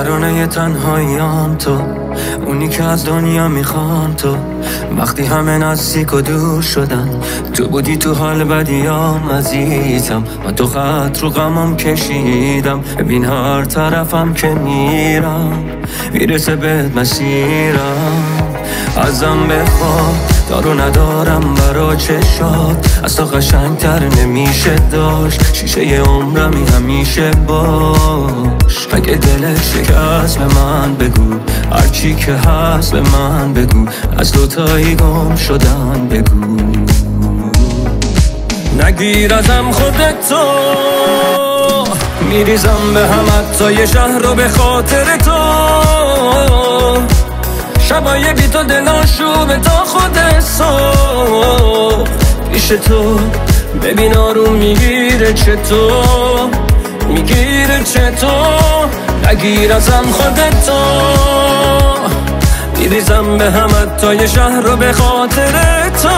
ترانه تنهاییام تو، اونی که از دنیا میخوام تو. وقتی همه نزدیک و دور شدن، تو بودی تو حال بدیام عزیزم. من تو خط رو غمم کشیدم، ببین هر طرفم که میرم میرسه بهت مسیرم. ازم بخواه دارو ندارم برا چشات، از تو قشنگتر نمیشه داشت. شیشه عمرمی همیشه باش. اگه دلت شکست به من بگو، هرچی که هست به من بگو. از دوتایی گم شدن بگو. نگیر ازم خودتو، میریزم به هم حتی یه شهر رو به خاطر تو. شبای بی تو دلاشوبه تا خود صبح پیش تو. ببین آروم میگیره چطور، میگیره چطور. نگیر ازم خودتو، میریزم به هم حتی یه شهر رو به خاطر تو.